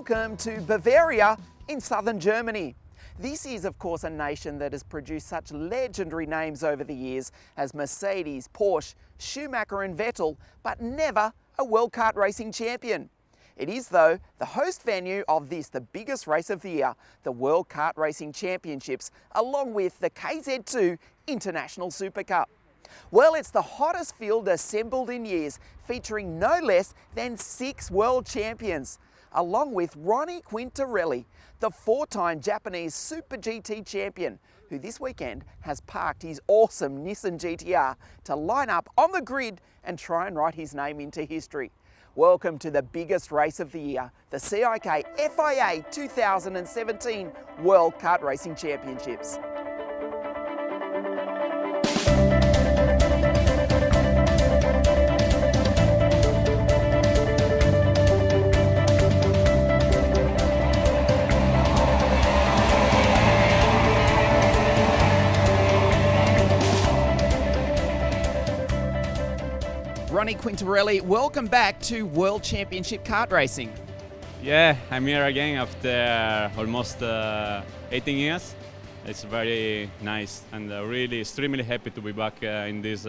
Welcome to Bavaria in southern Germany. This is, of course, a nation that has produced such legendary names over the years as Mercedes, Porsche, Schumacher and Vettel, but never a World Kart Racing champion. It is, though, the host venue of this, the biggest race of the year, the World Kart Racing Championships, along with the KZ2 International Supercup. Well, it's the hottest field assembled in years, featuring no less than 6 world champions, along with Ronnie Quintarelli, the 4-time Japanese Super GT champion, who this weekend has parked his awesome Nissan GTR to line up on the grid and try and write his name into history. Welcome to the biggest race of the year, the CIK-FIA 2017 World Kart Racing Championships. Ronnie Quintarelli, welcome back to World Championship Kart Racing. Yeah, I'm here again after almost 18 years. It's very nice and really extremely happy to be back in this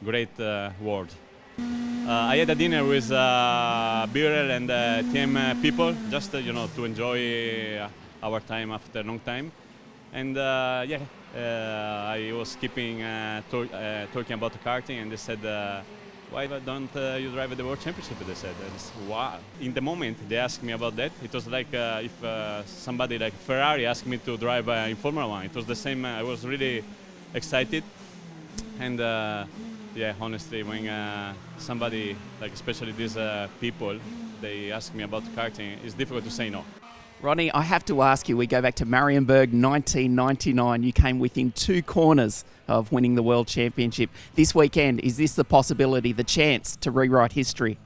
great world. I had a dinner with Birel and team people just to enjoy our time after a long time. And I was keeping talking about the karting, and they said, why don't you drive at the World Championship? They said. Wow. In the moment they asked me about that, it was like if somebody like Ferrari asked me to drive in Formula 1. It was the same. I was really excited. And honestly, when somebody, like especially these people, they ask me about karting, it's difficult to say no. Ronnie, I have to ask you, we go back to Marienburg 1999. You came within 2 corners of winning the World Championship. This weekend, is this the possibility, the chance to rewrite history?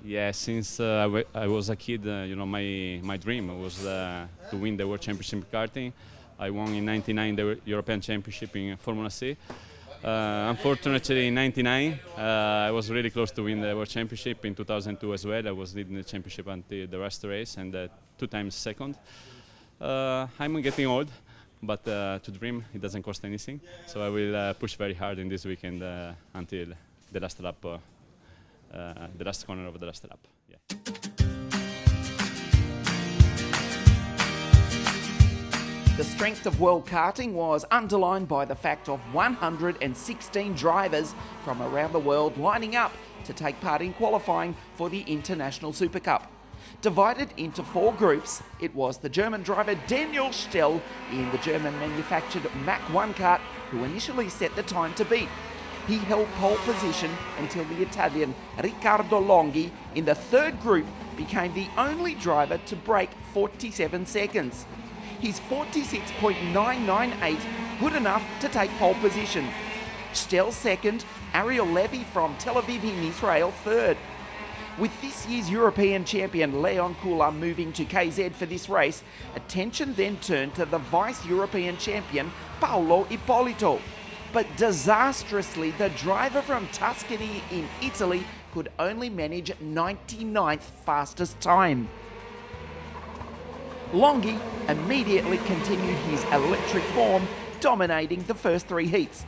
Yeah, since I was a kid, my dream was to win the World Championship in karting. I won in '99 the European Championship in Formula C. Unfortunately, in '99, I was really close to win the World Championship. In 2002 as well, I was leading the championship until the last race and 2 times second. I'm getting old, but to dream, it doesn't cost anything. So I will push very hard in this weekend until the last lap, the last corner of the last lap. Yeah. The strength of world karting was underlined by the fact of 116 drivers from around the world lining up to take part in qualifying for the International Supercup. Divided into 4 groups, it was the German driver Daniel Stell in the German-manufactured Mach 1 kart who initially set the time to beat. He held pole position until the Italian Riccardo Longhi in the 3rd group became the only driver to break 47 seconds. He's 46.998, good enough to take pole position. Stell 2nd, Ariel Levy from Tel Aviv in Israel 3rd. With this year's European champion Leon Kula moving to KZ for this race, attention then turned to the vice-European champion Paolo Ippolito. But disastrously, the driver from Tuscany in Italy could only manage 99th fastest time. Longhi immediately continued his electric form, dominating the first 3 heats.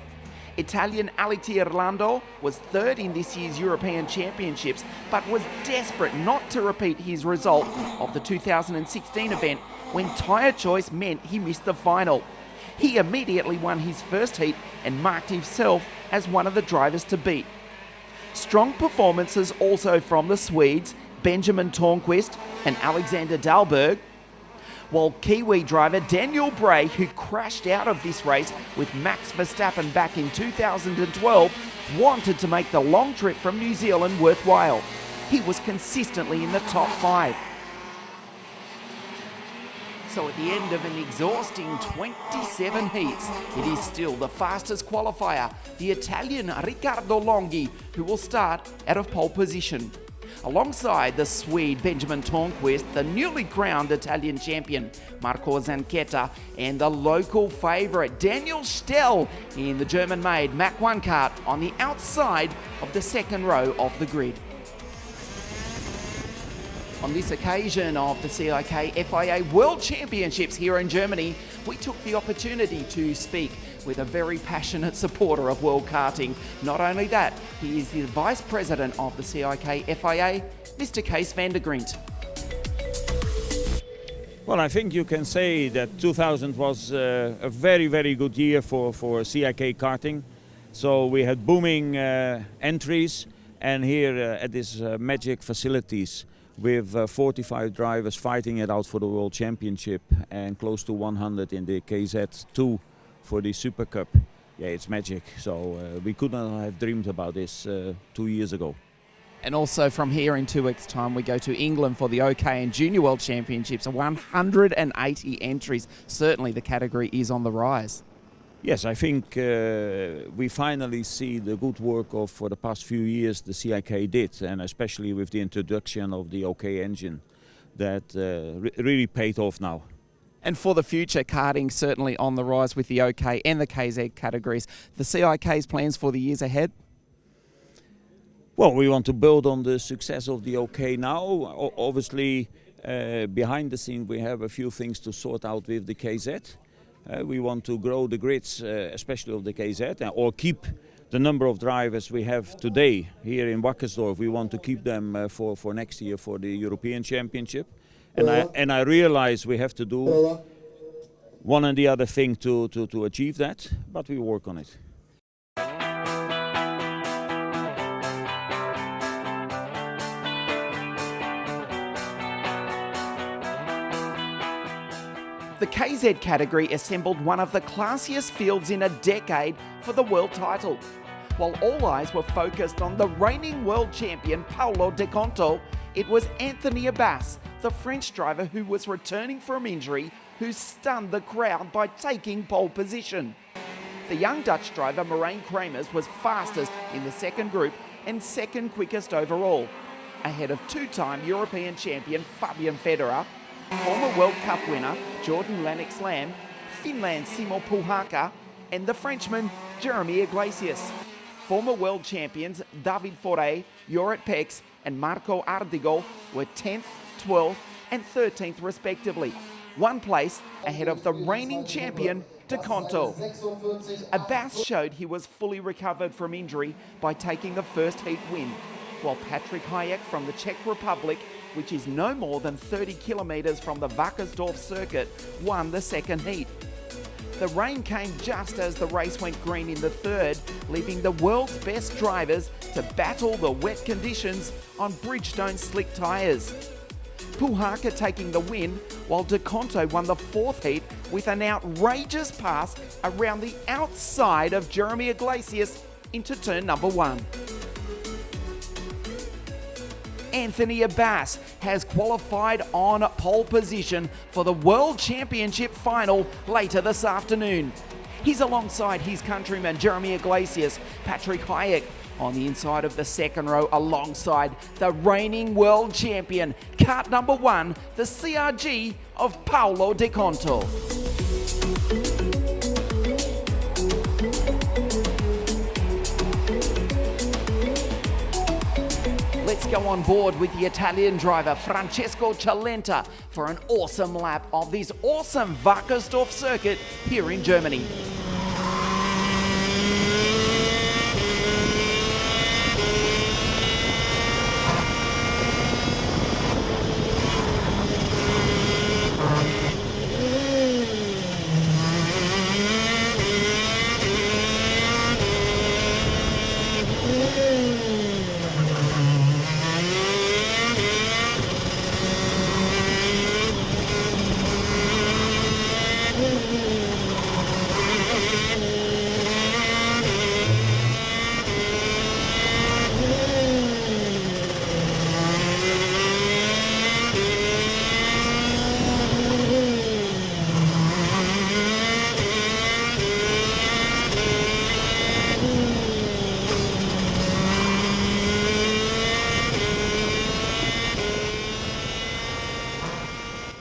Italian Aliti Irlando was 3rd in this year's European Championships, but was desperate not to repeat his result of the 2016 event when tyre choice meant he missed the final. He immediately won his first heat and marked himself as one of the drivers to beat. Strong performances also from the Swedes, Benjamin Törnqvist and Alexander Dahlberg, while Kiwi driver Daniel Bray, who crashed out of this race with Max Verstappen back in 2012, wanted to make the long trip from New Zealand worthwhile. He was consistently in the top 5. So at the end of an exhausting 27 heats, it is still the fastest qualifier, the Italian Riccardo Longhi, who will start out of pole position. Alongside the Swede Benjamin Törnqvist, the newly crowned Italian champion Marco Zanchetta, and the local favourite Daniel Stell in the German-made Mach 1 kart on the outside of the 2nd row of the grid. On this occasion of the CIK-FIA World Championships here in Germany, we took the opportunity to speak with a very passionate supporter of World Karting. Not only that, he is the Vice President of the CIK-FIA, Mr. Kees van der Grint. Well, I think you can say that 2000 was a very, very good year for CIK Karting. So we had booming entries, and here at this magic facilities with 45 drivers fighting it out for the World Championship and close to 100 in the KZ2 for the Supercup. Yeah, it's magic. So we could not have dreamed about this 2 years ago. And also from here in 2 weeks' time, we go to England for the OK and Junior World Championships. 180 entries. Certainly the category is on the rise. Yes, I think we finally see the good work of, for the past few years, the CIK did, and especially with the introduction of the OK engine, that really paid off now. And for the future, karting certainly on the rise with the OK and the KZ categories. The CIK's plans for the years ahead? Well, we want to build on the success of the OK now. Obviously, behind the scene, we have a few things to sort out with the KZ. We want to grow the grids, especially of the KZ, or keep the number of drivers we have today here in Wackersdorf. We want to keep them for next year for the European Championship. And I realize we have to do one and the other thing to achieve that, but we work on it. The KZ category assembled one of the classiest fields in a decade for the world title. While all eyes were focused on the reigning world champion Paolo De Conto, it was Anthony Abbas, the French driver who was returning from injury, who stunned the crowd by taking pole position. The young Dutch driver Marijn Kramers was fastest in the second group and second quickest overall, ahead of two-time European champion Fabian Federer, former World Cup winner Jordan Lennox-Lamb, Finland's Simo Puhakka, and the Frenchman Jeremy Iglesias. Former world champions David Foré, Jorrit Pex, and Marco Ardigo were 10th, 12th, and 13th respectively, one place ahead of the reigning champion De Conto. Abbas showed he was fully recovered from injury by taking the first heat win, while Patrick Hayek from the Czech Republic, which is no more than 30 kilometres from the Wackersdorf circuit, won the second heat. The rain came just as the race went green in the third, leaving the world's best drivers to battle the wet conditions on Bridgestone slick tyres. Puhakka taking the win, while De Conto won the fourth heat with an outrageous pass around the outside of Jeremy Iglesias into turn number one. Anthony Abbas has qualified on pole position for the World Championship final later this afternoon. He's alongside his countryman Jeremy Iglesias, Patrick Hayek on the inside of the second row alongside the reigning world champion, kart number one, the CRG of Paolo De Conto. Let's go on board with the Italian driver Francesco Cialenta for an awesome lap of this awesome Wackersdorf circuit here in Germany.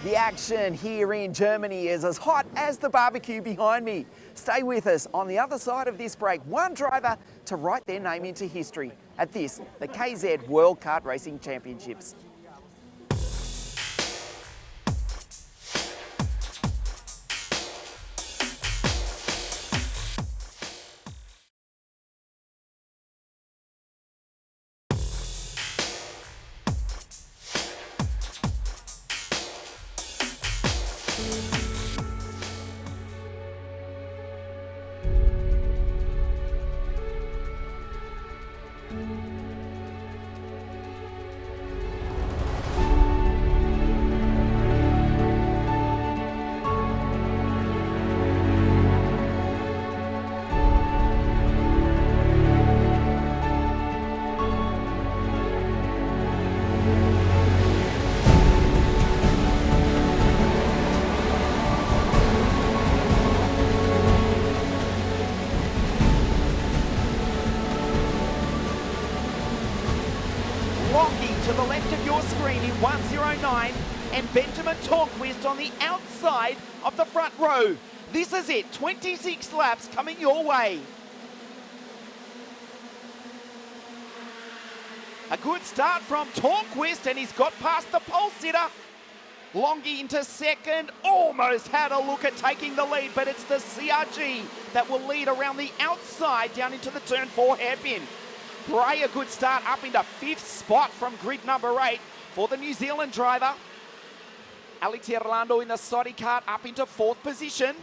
The action here in Germany is as hot as the barbecue behind me. Stay with us. On the other side of this break, one driver to write their name into history at this, the KZ World Kart Racing Championships. and Benjamin Tornquist on the outside of the front row. This is it, 26 laps coming your way. A good start from Tornquist, and he's got past the pole sitter. Longy into second, almost had a look at taking the lead, but it's the CRG that will lead around the outside down into the turn 4 hairpin. Bray, a good start up into 5th spot from grid number 8 for the New Zealand driver. Alex Irlando in the Sodi kart up into 4th position.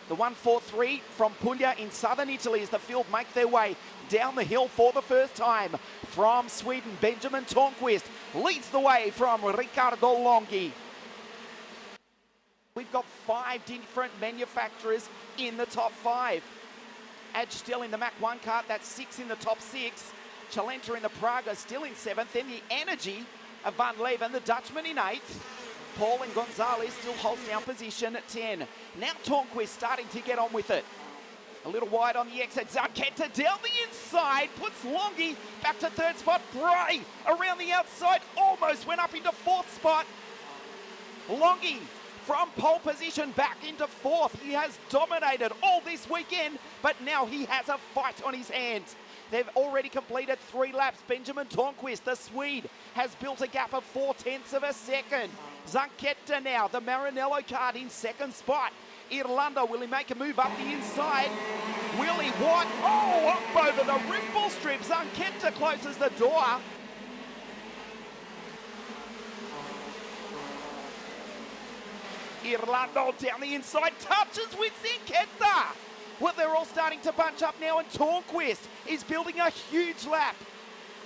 The 143 from Puglia in southern Italy as the field make their way down the hill for the first time. From Sweden, Benjamin Tornquist leads the way from Riccardo Longhi. We've got 5 different manufacturers in the top 5. Edge still in the Mach 1 kart, that's 6 in the top 6. Chalenta in the Praga still in 7th. Then the Energy of Van Leven, the Dutchman in 8th. Paul and Gonzalez still holds down position at 10. Now Tornquist starting to get on with it. A little wide on the exit. Zarketa down the inside, puts Longhi back to 3rd spot. Bray around the outside, almost went up into 4th spot. Longhi from pole position back into 4th. He has dominated all this weekend, but now he has a fight on his hands. They've already completed 3 laps. Benjamin Tornquist, the Swede, has built a gap of 0.4 of a second. Zanchetta now, the Maranello kart in 2nd spot. Irlando, will he make a move up the inside? Will he? What? Oh, up over the rimble strip. Zanchetta closes the door. Irlando down the inside, touches with Zanchetta. Well, they're all starting to bunch up now, and Tornquist is building a huge lap.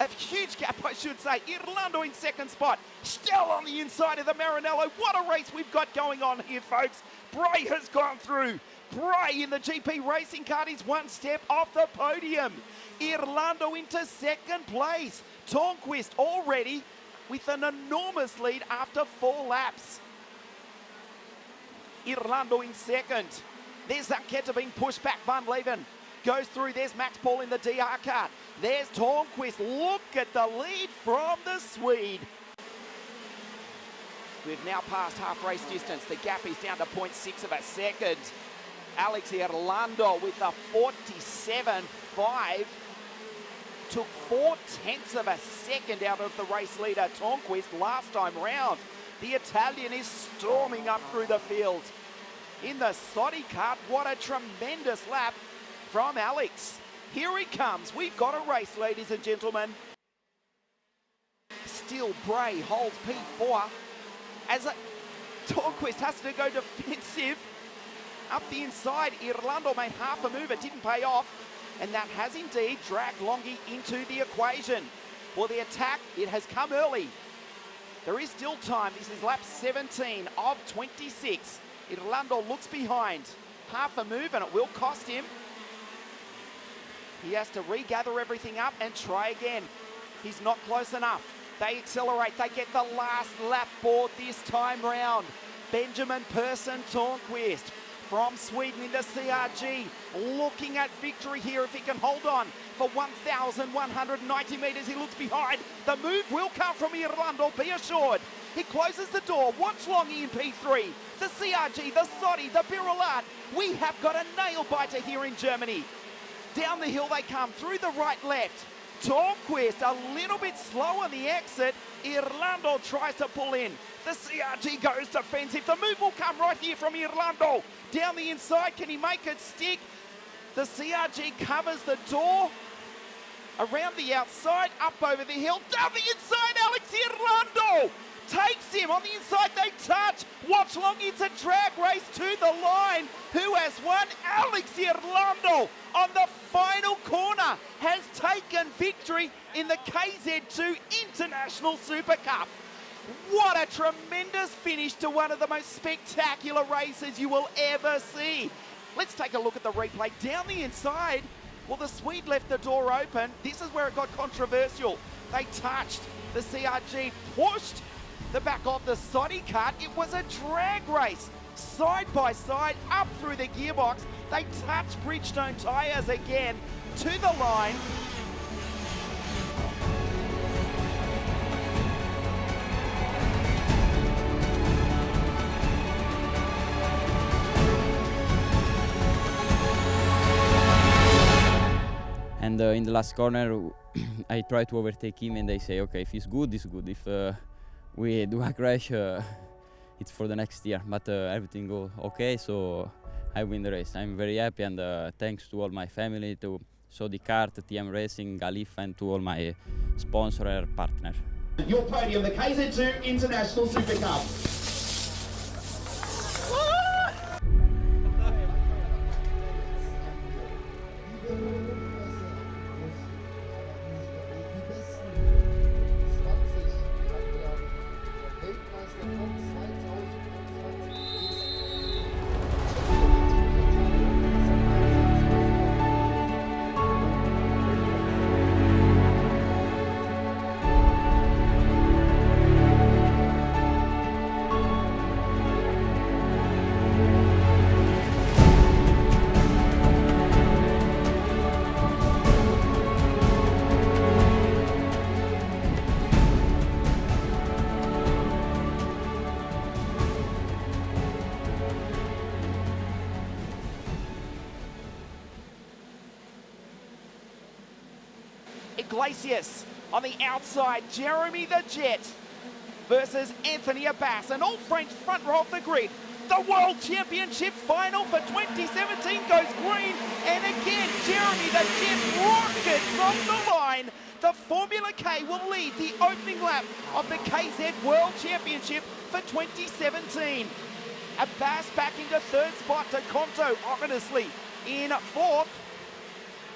A huge gap, I should say. Irlando in 2nd spot. Still on the inside of the Maranello. What a race we've got going on here, folks. Bray has gone through. Bray in the GP racing kart is 1 step off the podium. Irlando into 2nd place. Tornquist already with an enormous lead after 4 laps. Irlando in 2nd. There's Zanchetta being pushed back. Van Leven goes through. There's Max Paul in the DR kart. There's Tornquist. Look at the lead from the Swede. We've now passed half race distance. The gap is down to 0.6 of a second. Alex Irlando with a 47.5. Took 0.4 of a second out of the race leader, Tornquist, last time round. The Italian is storming up through the field. In the Sodi kart, what a tremendous lap from Alex. Here he comes. We've got a race, ladies and gentlemen. Still Bray holds P4 as Tornquist has to go defensive. Up the inside, Irlando made half a move. It didn't pay off, and that has indeed dragged Longhi into the equation. Well, the attack, it has come early. There is still time. This is lap 17 of 26. Irlando looks behind. Half a move, and it will cost him. He has to regather everything up and try again. He's not close enough. They accelerate. They get the last lap board this time round. Benjamin Persson Tornquist from Sweden in the CRG, looking at victory here if he can hold on for 1,190 metres. He looks behind. The move will come from Irlando, be assured. He closes the door. Watch Longhi in P3. The CRG, the Sodi, the Birulat. We have got a nail biter here in Germany. Down the hill they come, through the right left. Tornquist a little bit slow on the exit. Irlando tries to pull in. The CRG goes defensive. The move will come right here from Irlando. Down the inside, can he make it stick? The CRG covers the door. Around the outside, up over the hill. Down the inside, Alex Irlando takes him. On the inside, they touch. Watch Longhi, it's a drag race to the line. Who has won? Alex Irlando on the final corner has taken victory in the KZ2 International Supercup. What a tremendous finish to one of the most spectacular races you will ever see. Let's take a look at the replay. Down the inside, well, the Swede left the door open. This is where it got controversial. They touched. The CRG pushed the back of the Sodi kart. It was a drag race, side by side, up through the gearbox. They touched Bridgestone tyres again to the line. And in the last corner, I try to overtake him, and they say, okay, if it's good, it's good. If we do a crash, it's for the next year. But everything goes okay, so I win the race. I'm very happy, and thanks to all my family, to Sodi Kart, TM Racing, Galif, and to all my sponsor and partner. Your podium, the KZ2 International Supercup. Iglesias on the outside, Jeremy the Jet versus Anthony Abbas, an all-French front row of the grid. The World Championship final for 2017 goes green, and again, Jeremy the Jet rockets off the line. The Formula K will lead the opening lap of the KZ World Championship for 2017. Abbas back into third spot, De Conto ominously in fourth.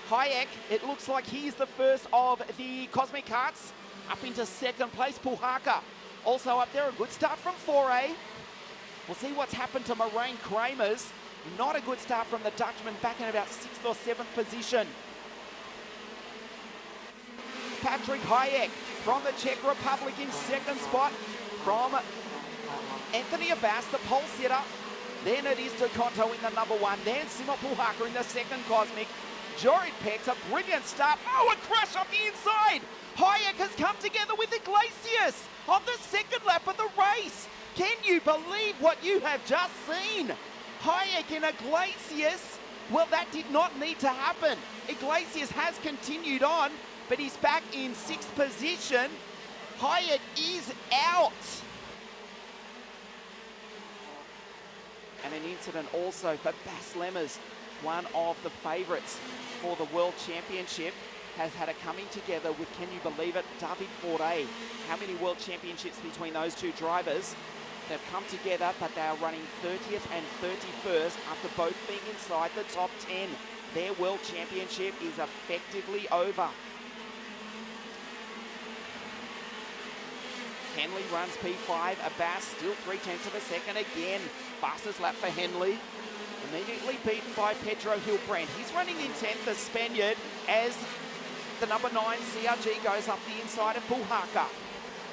Hayek, it looks like he's the first of the Cosmic Karts. Up into second place, Puhaka also up there. A good start from 4A. We'll see what's happened to Moraine Kramers. Not a good start from the Dutchman, back in about 6th or 7th position. Patrick Hayek from the Czech Republic in second spot. From Anthony Abbas, the pole sitter. Then it is De Conto in the number 1. Then Simo Puhaka in the second Cosmic. Jorid Peck's a brilliant start. Oh, a crash off the inside. Hayek has come together with Iglesias on the second lap of the race. Can you believe what you have just seen? Hayek and Iglesias, well, that did not need to happen. Iglesias has continued on, but he's back in 6th position. Hayek is out. And an incident also for Bas Lemmers, one of the favourites for the World Championship, has had a coming together with, can you believe it, David Forte. How many World Championships between those two drivers? They've come together, but they are running 30th and 31st after both being inside the top 10. Their World Championship is effectively over. Henley runs P5, Abbas still 0.3 of a second again. Fastest lap for Henley. Immediately beaten by Pedro Hilbrand. He's running in 10th, the Spaniard, as the number 9 CRG goes up the inside of Puhaka.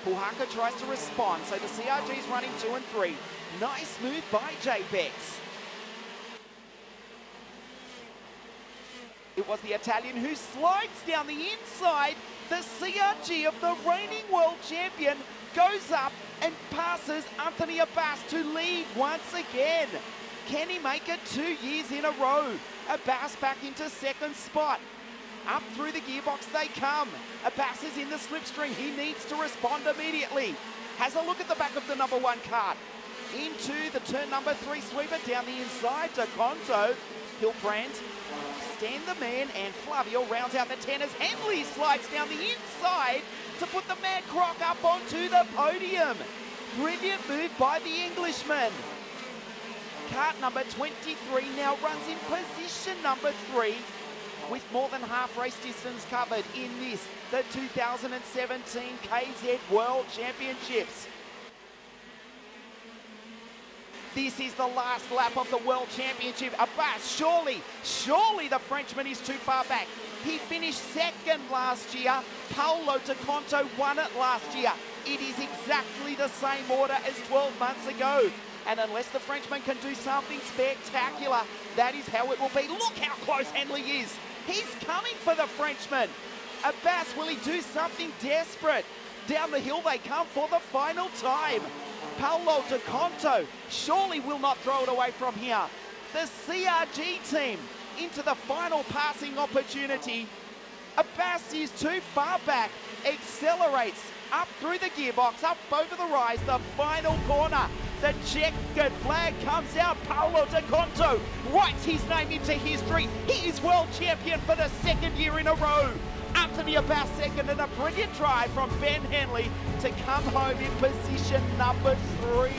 Puhaka tries to respond, so the CRG's running 2 and 3. Nice move by J-Bex. It was the Italian who slides down the inside. The CRG of the reigning world champion goes up and passes Anthony Abbas to lead once again. Can he make it 2 years in a row? Abbas back into second spot. Up through the gearbox they come. Abbas is in the slipstream. He needs to respond immediately. Has a look at the back of the number 1 kart. Into the turn number 3 sweeper down the inside. De Conto, Hilbrand, Stand the Man, and Flavio rounds out the 10 as Henley slides down the inside to put the Mad Croc up onto the podium. Brilliant move by the Englishman. Kart number 23 now runs in position number 3 with more than half race distance covered in this, the 2017 KZ World Championships. This is the last lap of the World Championship. Abbas, surely the Frenchman is too far back. He finished second last year. Paolo De Conto won it last year. It is exactly the same order as 12 months ago. And unless the Frenchman can do something spectacular, that is how it will be. Look how close Henley is. He's coming for the Frenchman. Abbas, will he do something desperate? Down the hill they come for the final time. Paolo De Conto surely will not throw it away from here. The CRG team into the final passing opportunity. Abbas is too far back, accelerates up through the gearbox, up over the rise, the final corner. The checkered flag comes out. Paolo De Conto writes his name into history. He is world champion for the second year in a row. Anthony Abbas second, and a brilliant drive from Ben Henley to come home in position number 3.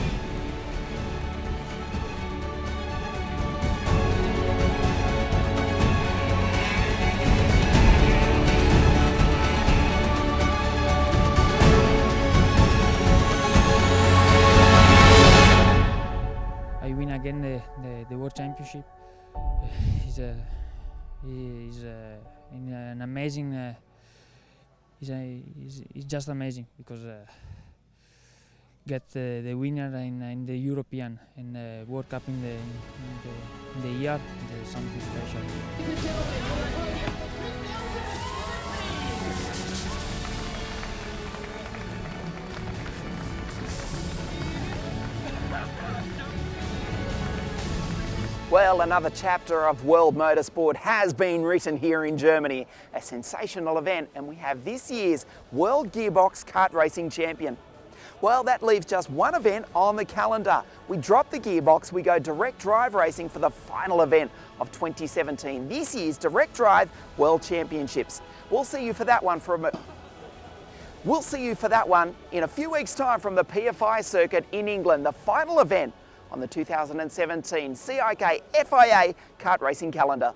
I win again the World Championship. He's an amazing. He's just amazing because get the winner in the European and World Cup in the year is something special. Well, another chapter of world motorsport has been written here in Germany. A sensational event, and we have this year's World Gearbox Kart Racing Champion. Well, that leaves just one event on the calendar. We drop the gearbox, we go direct drive racing for the final event of 2017, this year's Direct Drive World Championships. We'll see you for that one in a few weeks' time from the PFI circuit in England, the final event on the 2017 CIK-FIA Kart Racing calendar.